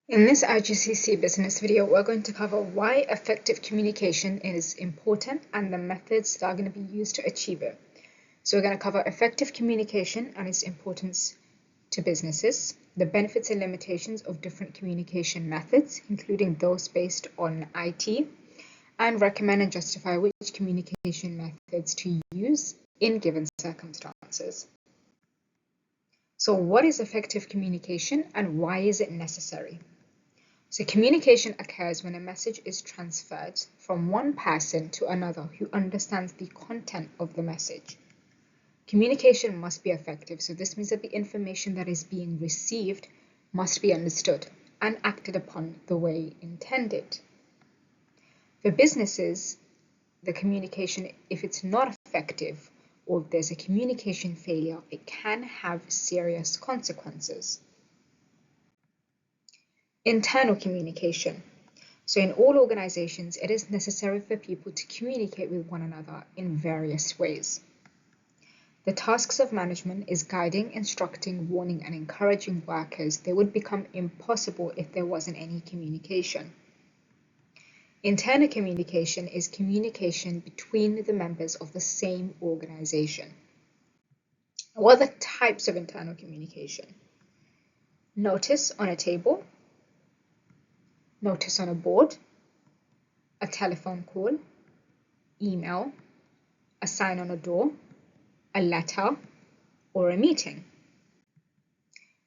In this IGCSE business video, we're going to cover why effective communication is important and the methods that are going to be used to achieve it. So we're going to cover effective communication and its importance to businesses, the benefits and limitations of different communication methods, including those based on IT, and recommend and justify which communication methods to use in given circumstances. So what is effective communication and why is it necessary? So communication occurs when a message is transferred from one person to another who understands the content of the message. Communication must be effective, so this means that the information that is being received must be understood and acted upon the way intended. For businesses, the communication, if it's not effective or if there's a communication failure, it can have serious consequences. Internal communication. So in all organizations, it is necessary for people to communicate with one another in various ways. The tasks of management is guiding, instructing, warning, and encouraging workers. They would become impossible if there wasn't any communication. Internal communication is communication between the members of the same organization. What are the types of internal communication? Notice on a table, notice on a board, a telephone call, email, a sign on a door, a letter, or a meeting.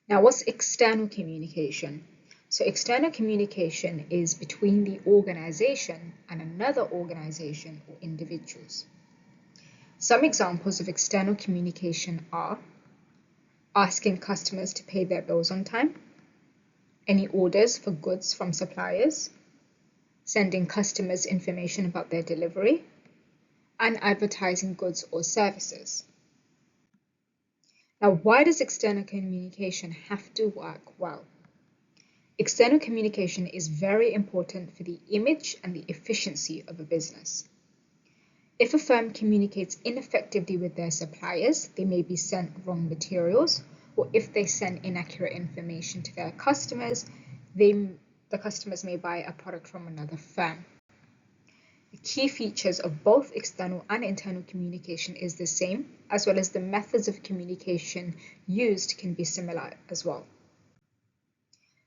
Now, what's external communication? So external communication is between the organization and another organization or individuals. Some examples of external communication are asking customers to pay their bills on time, any orders for goods from suppliers, sending customers information about their delivery, and advertising goods or services. Now, why does external communication have to work well? External communication is very important for the image and the efficiency of a business. If a firm communicates ineffectively with their suppliers, they may be sent wrong materials, or if they send inaccurate information to their customers, the customers may buy a product from another firm. The key features of both external and internal communication is the same, as well as the methods of communication used can be similar as well.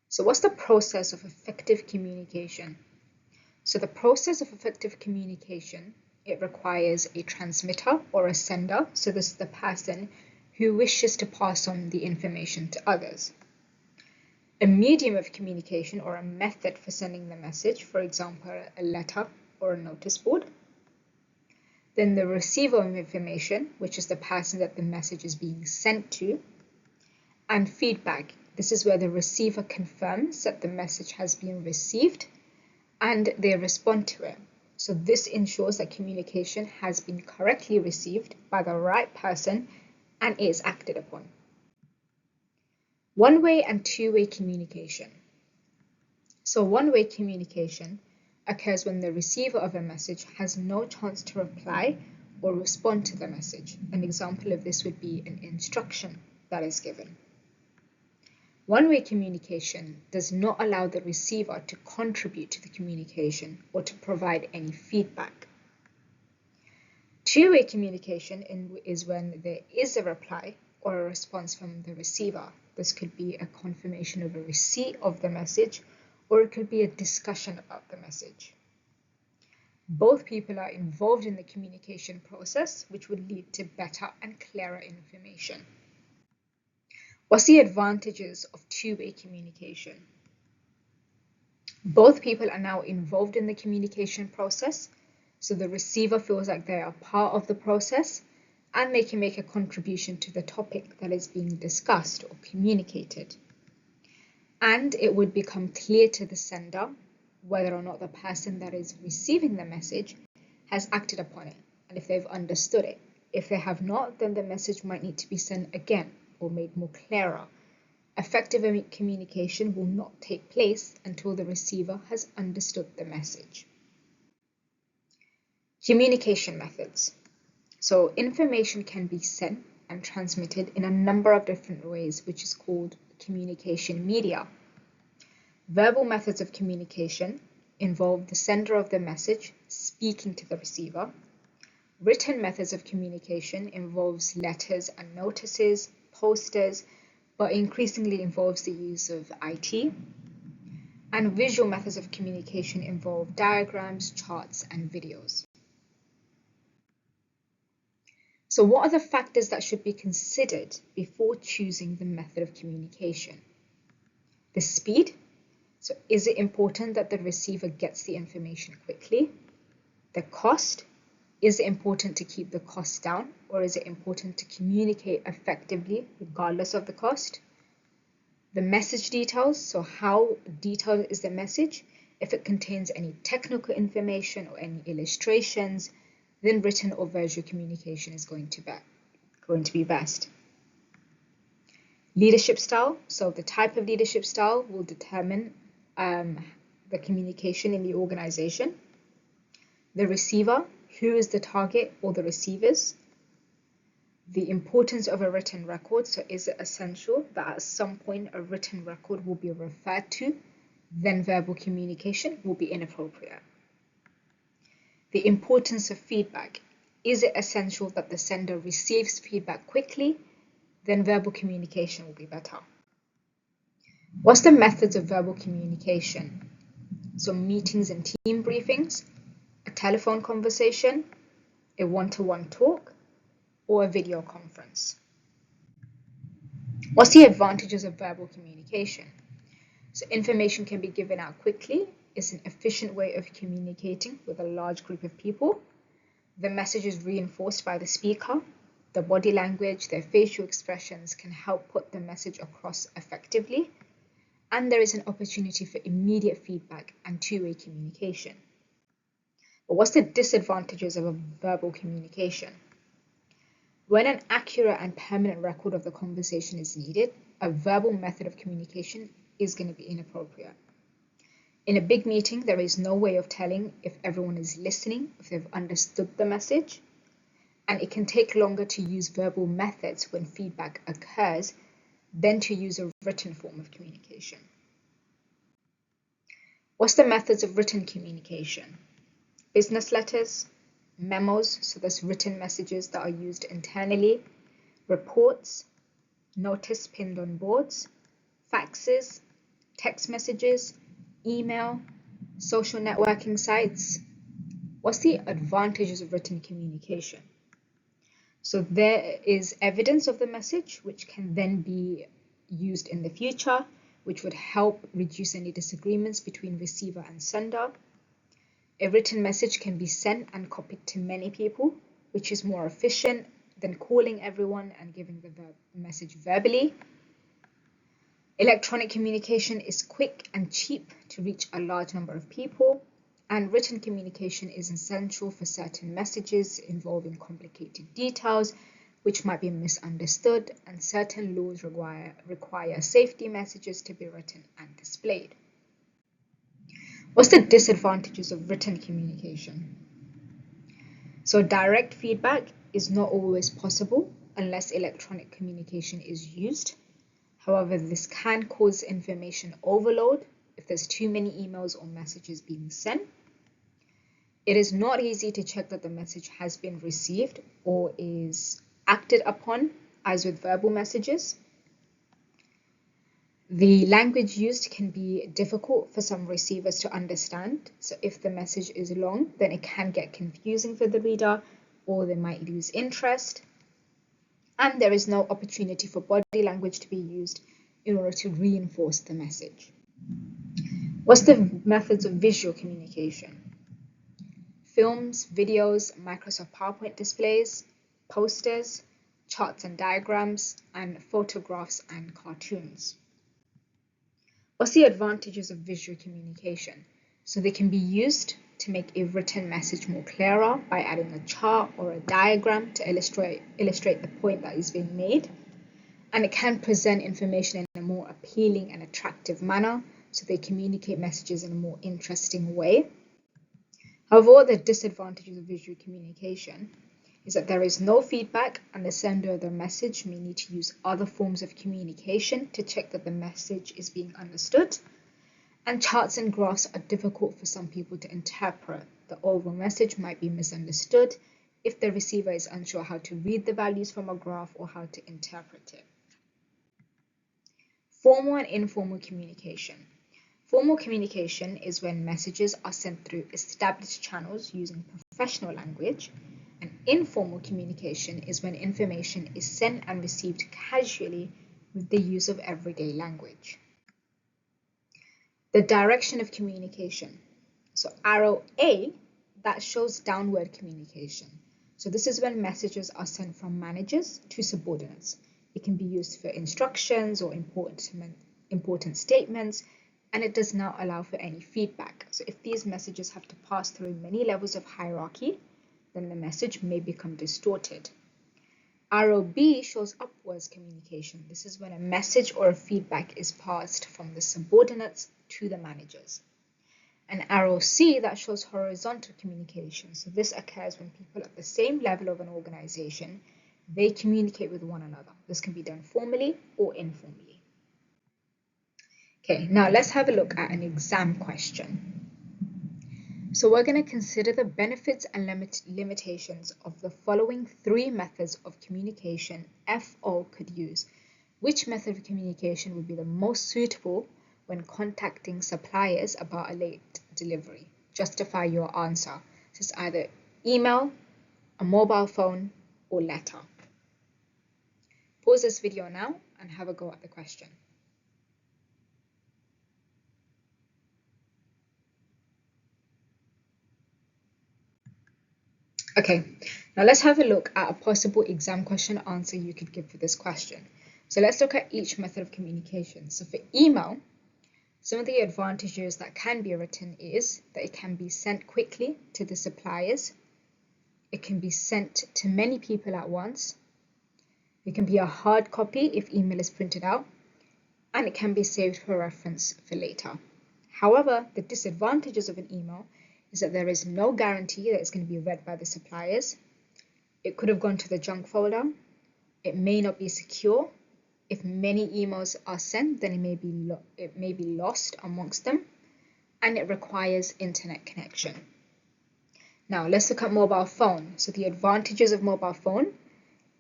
So what's the process of effective communication? So the process of effective communication, it requires a transmitter or a sender. So this is the person who wishes to pass on the information to others. A medium of communication or a method for sending the message, for example, a letter or a notice board. Then the receiver of information, which is the person that the message is being sent to. And feedback. This is where the receiver confirms that the message has been received and they respond to it. So this ensures that communication has been correctly received by the right person and is acted upon. One-way and two-way communication. So one-way communication occurs when the receiver of a message has no chance to reply or respond to the message. An example of this would be an instruction that is given. One-way communication does not allow the receiver to contribute to the communication or to provide any feedback. Two-way communication is when there is a reply or a response from the receiver. This could be a confirmation of a receipt of the message, or it could be a discussion about the message. Both people are involved in the communication process, which would lead to better and clearer information. What's the advantages of two-way communication? Both people are now involved in the communication process, so the receiver feels like they are part of the process and they can make a contribution to the topic that is being discussed or communicated. And it would become clear to the sender whether or not the person that is receiving the message has acted upon it and if they've understood it. If they have not, then the message might need to be sent again or made more clearer. Effective communication will not take place until the receiver has understood the message. Communication methods. So information can be sent and transmitted in a number of different ways, which is called communication media. Verbal methods of communication involve the sender of the message speaking to the receiver. Written methods of communication involves letters and notices, posters, but increasingly involves the use of IT. And visual methods of communication involve diagrams, charts, and videos. So what are the factors that should be considered before choosing the method of communication? The speed. So is it important that the receiver gets the information quickly? The cost. Is it important to keep the costs down, or is it important to communicate effectively regardless of the cost? The message details, so how detailed is the message? If it contains any technical information or any illustrations, then written or visual communication is going to be best. Leadership style, so the type of leadership style will determine the communication in the organization. The receiver, who is the target or the receivers? The importance of a written record, so is it essential that at some point a written record will be referred to, then verbal communication will be inappropriate. The importance of feedback, is it essential that the sender receives feedback quickly, then verbal communication will be better. What's the methods of verbal communication? So meetings and team briefings, a telephone conversation, a one-to-one talk, or a video conference. What's the advantages of verbal communication? So information can be given out quickly. It's an efficient way of communicating with a large group of people. The message is reinforced by the speaker. The body language, their facial expressions can help put the message across effectively. And there is an opportunity for immediate feedback and two-way communication. But what's the disadvantages of a verbal communication? When an accurate and permanent record of the conversation is needed, a verbal method of communication is going to be inappropriate. In a big meeting, there is no way of telling if everyone is listening, if they've understood the message, and it can take longer to use verbal methods when feedback occurs than to use a written form of communication. What's the methods of written communication? Business letters, memos, so that's written messages that are used internally, reports, notice pinned on boards, faxes, text messages, email, social networking sites. What's the advantages of written communication? So there is evidence of the message, which can then be used in the future, which would help reduce any disagreements between receiver and sender. A written message can be sent and copied to many people, which is more efficient than calling everyone and giving the message verbally. Electronic communication is quick and cheap to reach a large number of people, and written communication is essential for certain messages involving complicated details, which might be misunderstood, and certain laws require safety messages to be written and displayed. What's the disadvantages of written communication? So direct feedback is not always possible unless electronic communication is used. However, this can cause information overload if there's too many emails or messages being sent. It is not easy to check that the message has been received or is acted upon, as with verbal messages. The language used can be difficult for some receivers to understand. So if the message is long, then it can get confusing for the reader, or they might lose interest. And there is no opportunity for body language to be used in order to reinforce the message. What's the methods of visual communication? Films, videos, Microsoft PowerPoint displays, posters, charts and diagrams, and photographs and cartoons. What's the advantages of visual communication? So they can be used to make a written message more clearer by adding a chart or a diagram to illustrate the point that is being made. And it can present information in a more appealing and attractive manner, so they communicate messages in a more interesting way. However, the disadvantages of visual communication is that there is no feedback, and the sender of the message may need to use other forms of communication to check that the message is being understood. And charts and graphs are difficult for some people to interpret. The overall message might be misunderstood if the receiver is unsure how to read the values from a graph or how to interpret it. Formal and informal communication. Formal communication is when messages are sent through established channels using professional language, and informal communication is when information is sent and received casually with the use of everyday language. The direction of communication. So arrow A, that shows downward communication. So this is when messages are sent from managers to subordinates. It can be used for instructions or important statements, and it does not allow for any feedback. So if these messages have to pass through many levels of hierarchy, then the message may become distorted. Arrow B shows upwards communication. This is when a message or a feedback is passed from the subordinates to the managers. And arrow C, that shows horizontal communication. So this occurs when people at the same level of an organization, they communicate with one another. This can be done formally or informally. Okay, now let's have a look at an exam question. So we're going to consider the benefits and limitations of the following three methods of communication FO could use. Which method of communication would be the most suitable when contacting suppliers about a late delivery? Justify your answer. So it's either email, a mobile phone, or letter. Pause this video now and have a go at the question. Okay, now let's have a look at a possible exam question answer you could give for this question. So let's look at each method of communication. So for email, some of the advantages that can be written is that it can be sent quickly to the suppliers. It can be sent to many people at once. It can be a hard copy if email is printed out, and it can be saved for reference for later. However, the disadvantages of an email is that there is no guarantee that it's going to be read by the suppliers. It could have gone to the junk folder. It may not be secure. If many emails are sent, then it may be lost amongst them, and it requires internet connection. Now let's look at mobile phone. So the advantages of mobile phone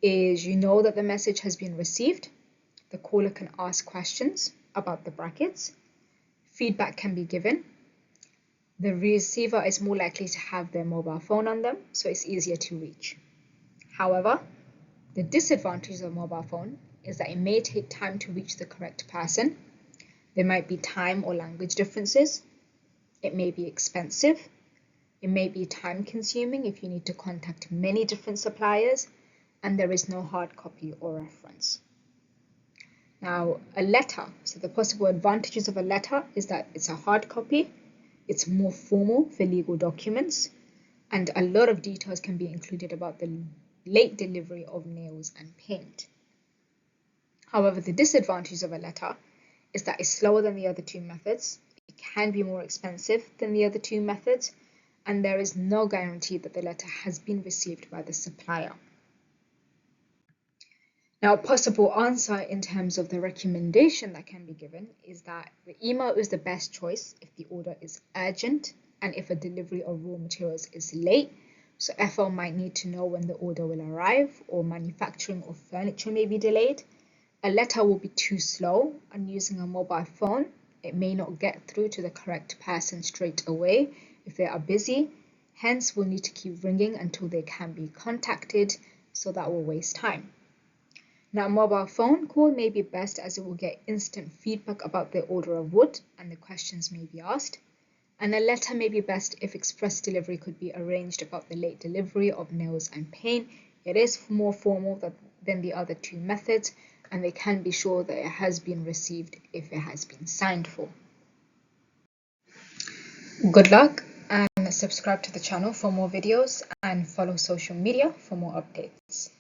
is you know that the message has been received. The caller can ask questions about the brackets. Feedback can be given. The receiver is more likely to have their mobile phone on them, so it's easier to reach. However, the disadvantage of mobile phone is that it may take time to reach the correct person. There might be time or language differences. It may be expensive. It may be time consuming if you need to contact many different suppliers, and there is no hard copy or reference. Now, a letter. So the possible advantages of a letter is that it's a hard copy. It's more formal for legal documents, and a lot of details can be included about the late delivery of nails and paint. However, the disadvantage of a letter is that it's slower than the other two methods. It can be more expensive than the other two methods, and there is no guarantee that the letter has been received by the supplier. Now, a possible answer in terms of the recommendation that can be given is that the email is the best choice if the order is urgent and if a delivery of raw materials is late. So FL might need to know when the order will arrive, or manufacturing of furniture may be delayed. A letter will be too slow, and using a mobile phone, it may not get through to the correct person straight away if they are busy. Hence, we'll need to keep ringing until they can be contacted, so that will waste time. Now, a mobile phone call may be best as it will get instant feedback about the order of wood and the questions may be asked. And a letter may be best if express delivery could be arranged about the late delivery of nails and paint. It is more formal than the other two methods, and they can be sure that it has been received if it has been signed for. Good luck, and subscribe to the channel for more videos and follow social media for more updates.